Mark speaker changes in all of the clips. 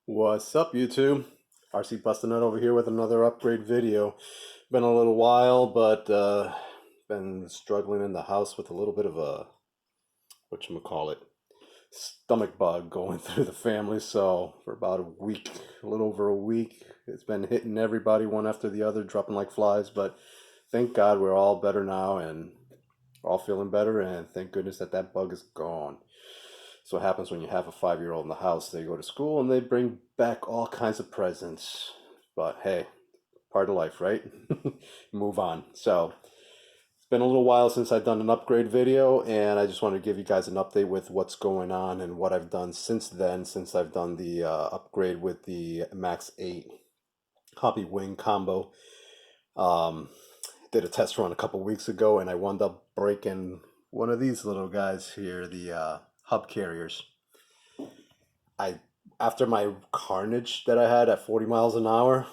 Speaker 1: What's up, YouTube? RC Bustin' Nut over here with another upgrade video. Been a little while, but been struggling in the house with a little bit of a, whatchamacallit, stomach bug going through the family. So for about a week, a little over a week, it's been hitting everybody one after the other, dropping like flies. But thank God we're all better now and all feeling better. And thank goodness that that bug is gone. So what happens when you have a 5-year-old in the house? They go to school and they bring back all kinds of presents. But hey, part of life, right? Move on. So it's been a little while since I've done an upgrade video, and I just want to give you guys an update with what's going on and what I've done since then, since I've done the upgrade with the Max 8 Hobbywing combo. Um, did a test run a couple weeks ago, and I wound up breaking one of these little guys here, the hub carriers. I After my carnage that I had at 40 miles an hour,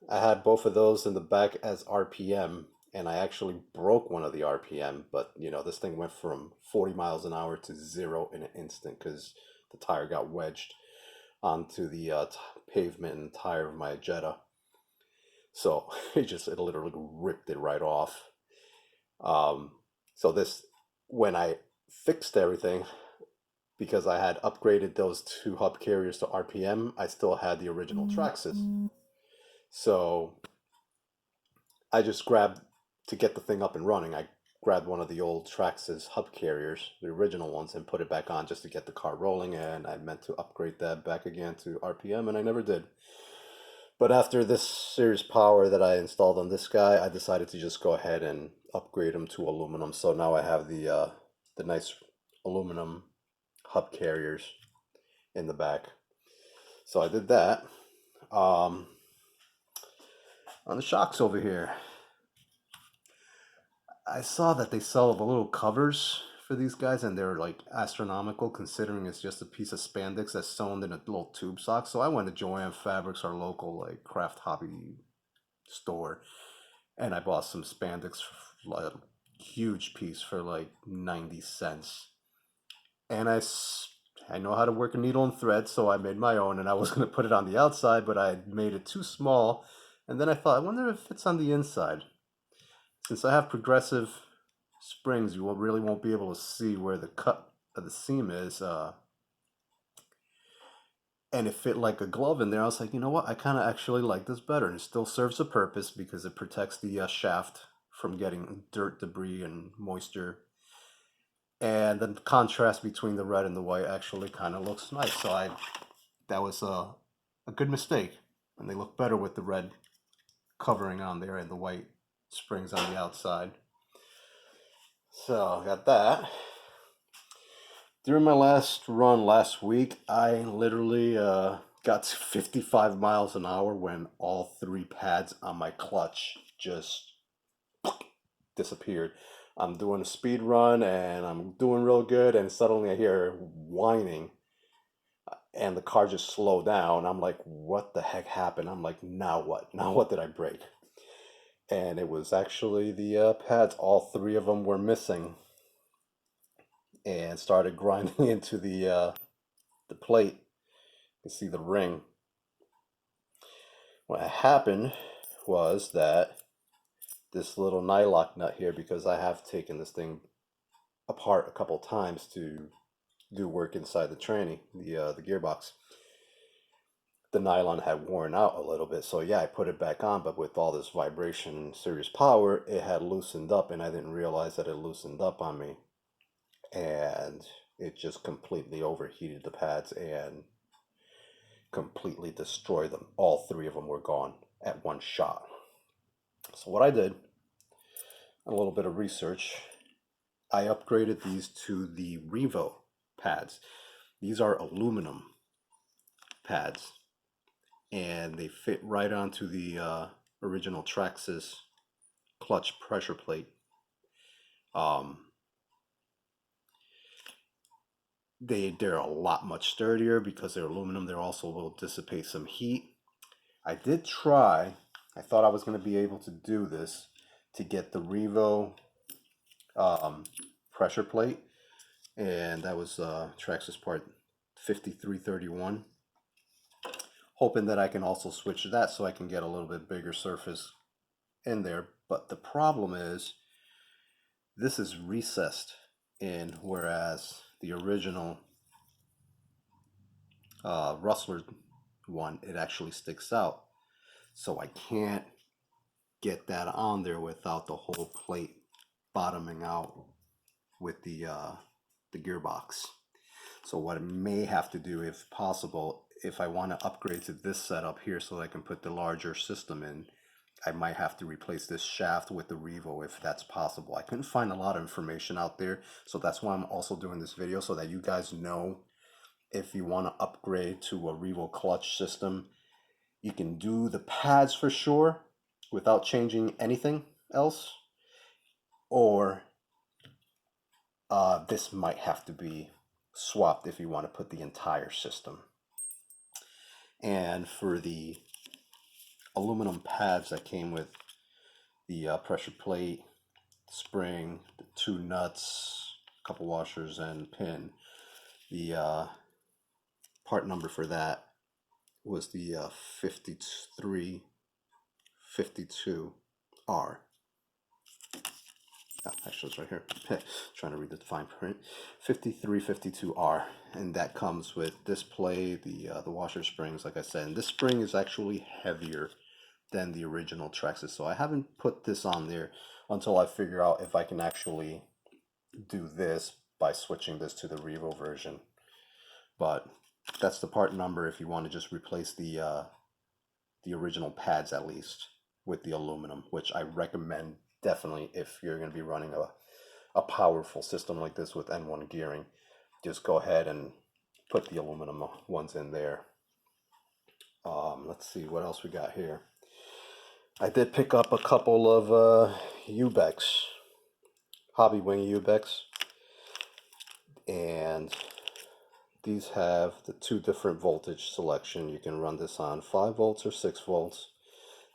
Speaker 1: I had both of those in the back as RPM, and I actually broke one of the RPM. But you know, this thing went from 40 miles an hour to zero in an instant because the tire got wedged onto the pavement and tire of my Jetta. So it literally ripped it right off. Um, so this when I fixed everything, because I had upgraded those two hub carriers to RPM, I still had the original Traxxas. So I just grabbed, to get the thing up and running, I grabbed one of the old Traxxas hub carriers, the original ones, and put it back on just to get the car rolling. And I meant to upgrade that back again to RPM, and I never did. But after this series power that I installed on this guy, I decided to just go ahead and upgrade him to aluminum. So now I have the nice aluminum hub carriers in the back. So I did that. On the shocks over here, I saw that they sell the little covers for these guys, and they're like astronomical considering it's just a piece of spandex that's sewn in a little tube sock. So I went to Joanne Fabrics, our local like craft hobby store, and I bought some spandex, like a huge piece for like 90 cents. And I know how to work a needle and thread, so I made my own, and I was going to put it on the outside, but I made it too small. And then I thought, I wonder if it fits on the inside. Since I have progressive springs, you really won't be able to see where the cut of the seam is. And it fit like a glove in there. I was like, you know what? I kind of actually like this better. And it still serves a purpose because it protects the shaft from getting dirt, debris, and moisture. And the contrast between the red and the white actually kind of looks nice. So that was a good mistake. And they look better with the red covering on there and the white springs on the outside. So I got that. During my last run last week, I literally got to 55 miles an hour when all three pads on my clutch just disappeared. I'm doing a speed run and I'm doing real good, and suddenly I hear whining and the car just slowed down. I'm like, what the heck happened? I'm like, now what? Now what did I break? And it was actually the pads. All three of them were missing, and started grinding into the plate. You can see the ring. What happened was that this little nylock nut here, because I have taken this thing apart a couple times to do work inside the tranny, the gearbox. The nylon had worn out a little bit, so yeah, I put it back on, but with all this vibration and serious power, it had loosened up, and I didn't realize that it loosened up on me, and it just completely overheated the pads and completely destroyed them. All three of them were gone at one shot. So what I did, a little bit of research, I upgraded these to the Revo pads. These are aluminum pads, and they fit right onto the original Traxxas clutch pressure plate. They're a lot much sturdier because they're aluminum. They also will dissipate some heat. I did try. I thought I was going to be able to do this to get the Revo pressure plate, and that was Traxxas part 5331. hoping that I can also switch that so I can get a little bit bigger surface in there. But the problem is this is recessed in, whereas the original Rustler one, it actually sticks out. So I can't get that on there without the whole plate bottoming out with the gearbox. So what I may have to do, if possible, if I want to upgrade to this setup here so that I can put the larger system in, I might have to replace this shaft with the Revo if that's possible. I couldn't find a lot of information out there, so that's why I'm also doing this video, so that you guys know if you want to upgrade to a Revo clutch system, you can do the pads for sure without changing anything else, or this might have to be swapped if you want to put the entire system. And for the aluminum pads that came with the pressure plate, spring, the 2 nuts, a couple washers, and pin, the part number for that was the 5352R. Actually, it's right here. Trying to read the fine print. 5352R, and that comes with this plate, the washer springs, like I said. And this spring is actually heavier than the original Traxxas, so I haven't put this on there until I figure out if I can actually do this by switching this to the Revo version. But that's the part number if you want to just replace the original pads at least with the aluminum, which I recommend definitely if you're going to be running a powerful system like this with N1 gearing. Just go ahead and put the aluminum ones in there. Let's see what else we got here. I did pick up a couple of UBECs, Hobbywing UBECs, and these have the 2 different voltage selection. You can run this on 5 volts or 6 volts.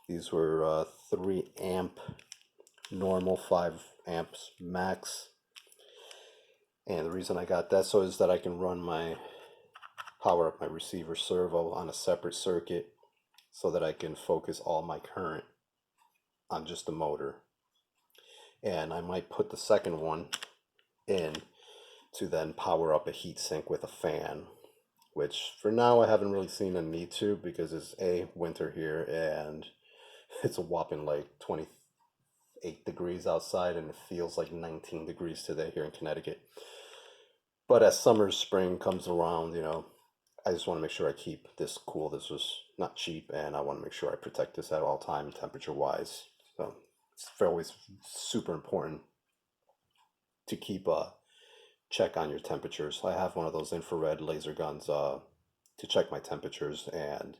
Speaker 1: These were 3 amp normal, 5 amps max. And the reason I got that is that I can run power up my receiver servo on a separate circuit so that I can focus all my current on just the motor. And I might put the second one in to then power up a heatsink with a fan, which for now I haven't really seen a need to, because it's winter here and it's a whopping like 28 degrees outside, and it feels like 19 degrees today here in Connecticut. But as spring comes around, you know, I just want to make sure I keep this cool. This was not cheap, and I want to make sure I protect this at all time, temperature wise. So it's always super important to keep a check on your temperatures. I have one of those infrared laser guns to check my temperatures, and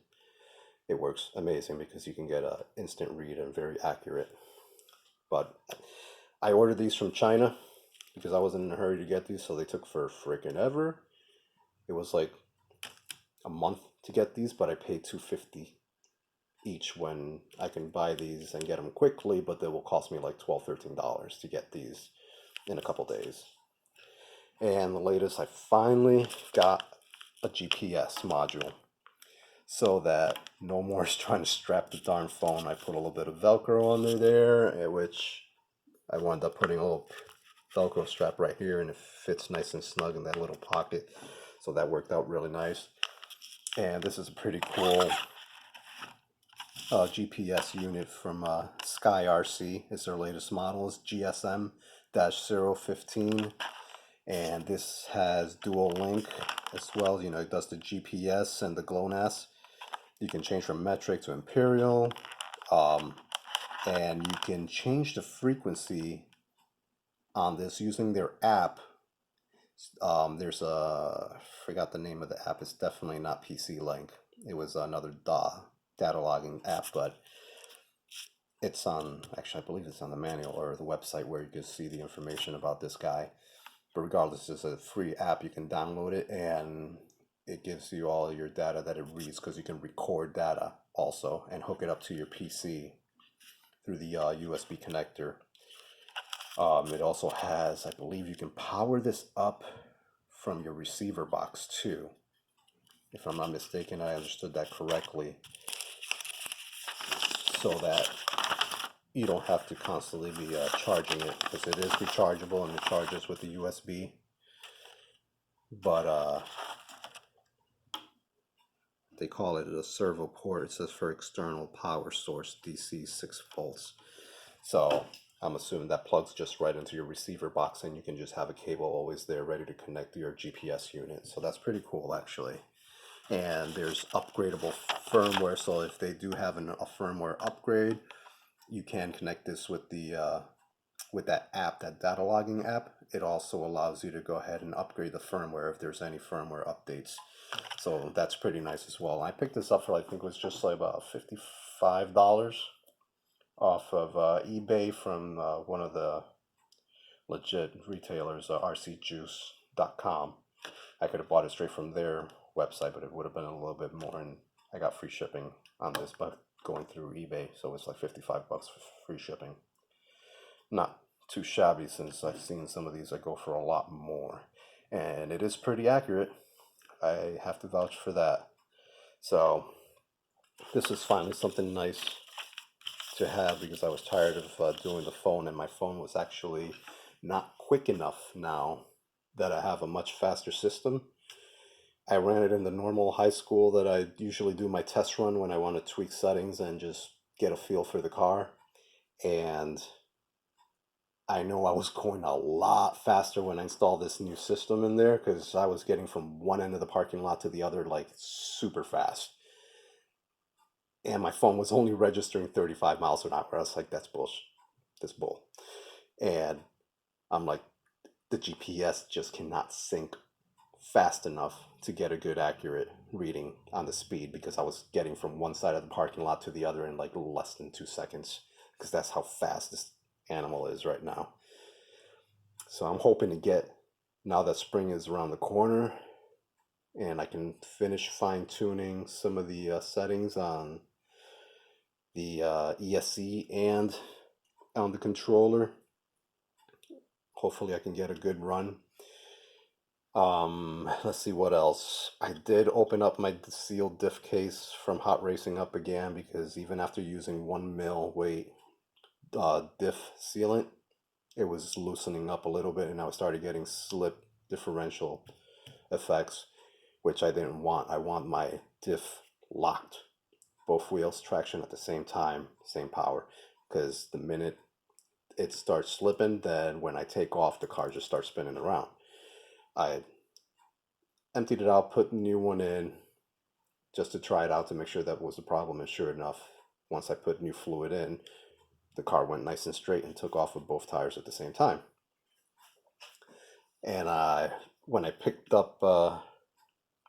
Speaker 1: it works amazing because you can get an instant read and very accurate. But I ordered these from China because I wasn't in a hurry to get these, so they took for freaking ever. It was like a month to get these, but I paid $250 each when I can buy these and get them quickly, but they will cost me like $12, $13 to get these in a couple days. And the latest, I finally got a GPS module, so that no more is trying to strap the darn phone. I put a little bit of Velcro under there, which I wound up putting a little Velcro strap right here, and it fits nice and snug in that little pocket, so that worked out really nice. And this is a pretty cool GPS unit from Sky RC. It's their latest model. It's GSM-015, and this has dual link as well. You know, it does the GPS and the GLONASS. You can change from metric to imperial, and you can change the frequency on this using their app. There's I forgot the name of the app. It's definitely not PC Link. It was another data logging app, but it's on, actually I believe it's on the manual or the website where you can see the information about this guy. But regardless, it's a free app. You can download it, and it gives you all your data that it reads, because you can record data also and hook it up to your PC through the USB connector. It also has, I believe you can power this up from your receiver box too. if I'm not mistaken. I understood that correctly, so that you don't have to constantly be charging it, because it is rechargeable and it charges with the USB. But they call it a servo port. It says for external power source, DC 6 volts. So I'm assuming that plugs just right into your receiver box, and you can just have a cable always there ready to connect to your GPS unit. So that's pretty cool, actually. And there's upgradable firmware, so if they do have a firmware upgrade, you can connect this with the with that app, that data logging app. It also allows you to go ahead and upgrade the firmware if there's any firmware updates. So that's pretty nice as well. I picked this up for, I think it was just like about $55 off of eBay from one of the legit retailers, rcjuice.com. I could have bought it straight from their website, but it would have been a little bit more, and I got free shipping on this by going through eBay, so it's like 55 bucks for free shipping. Not too shabby, since I've seen some of these that go for a lot more, and it is pretty accurate. I have to vouch for that. So this is finally something nice to have, because I was tired of doing the phone, and my phone was actually not quick enough now that I have a much faster system. I ran it in the normal high school that I usually do my test run when I want to tweak settings and just get a feel for the car. And I know I was going a lot faster when I installed this new system in there, because I was getting from one end of the parking lot to the other like super fast. And my phone was only registering 35 miles an hour. I was like, that's bullshit. That's bull. And I'm like, the GPS just cannot sync fast enough to get a good accurate reading on the speed, because I was getting from one side of the parking lot to the other in like less than 2 seconds, because that's how fast this animal is right now. So I'm hoping to get, now that spring is around the corner and I can finish fine-tuning some of the settings on the ESC and on the controller, hopefully I can get a good run. Let's see what else. I did open up my sealed diff case from Hot Racing Up again, because even after using 1 mil weight diff sealant, it was loosening up a little bit, and I started getting slip differential effects, which I didn't want. I want my diff locked, both wheels, traction at the same time, same power, because the minute it starts slipping, then when I take off, the car just starts spinning around. I emptied it out, put a new one in, just to try it out to make sure that was the problem, and sure enough, once I put new fluid in, the car went nice and straight and took off with both tires at the same time. And when I picked up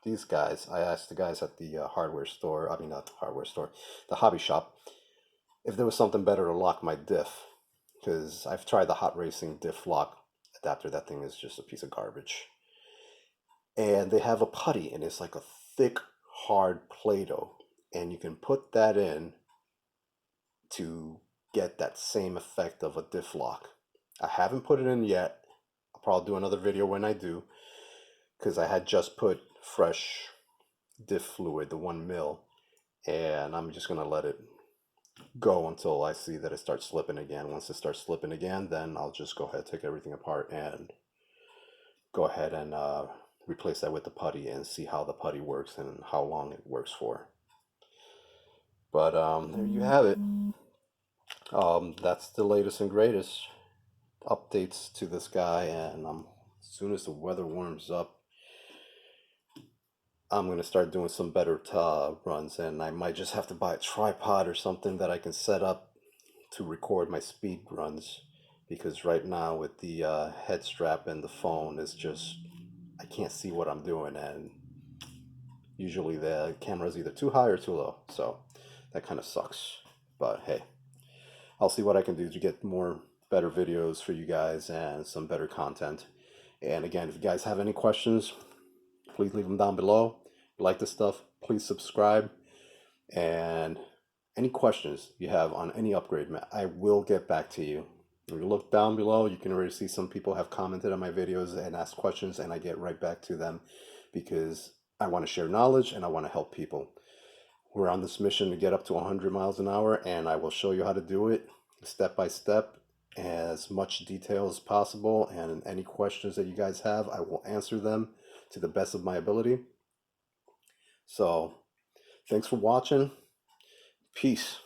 Speaker 1: these guys, I asked the guys at the hardware store, I mean not the hardware store, the hobby shop, if there was something better to lock my diff, because I've tried the Hot Racing diff lock adapter. That thing is just a piece of garbage. And they have a putty, and it's like a thick, hard Play-Doh, and you can put that in to get that same effect of a diff lock. I haven't put it in yet. I'll probably do another video when I do, because I had just put fresh diff fluid, the 1 mil, and I'm just gonna let it go until I see that it starts slipping again. Once it starts slipping again, then I'll just go ahead, take everything apart, and go ahead and replace that with the putty, and see how the putty works and how long it works for. But there you have it. That's the latest and greatest updates to this guy, and as soon as the weather warms up, I'm going to start doing some better runs, and I might just have to buy a tripod or something that I can set up to record my speed runs, because right now with the head strap and the phone, is just, I can't see what I'm doing, and usually the camera is either too high or too low, so that kind of sucks. But hey, I'll see what I can do to get more better videos for you guys and some better content. And again, if you guys have any questions, please leave them down below. If you like this stuff, please subscribe. And any questions you have on any upgrade, I will get back to you. If you look down below, you can already see some people have commented on my videos and asked questions, and I get right back to them, because I want to share knowledge and I want to help people. We're on this mission to get up to 100 miles an hour, and I will show you how to do it step by step, as much detail as possible. And any questions that you guys have, I will answer them to the best of my ability. So, thanks for watching. Peace.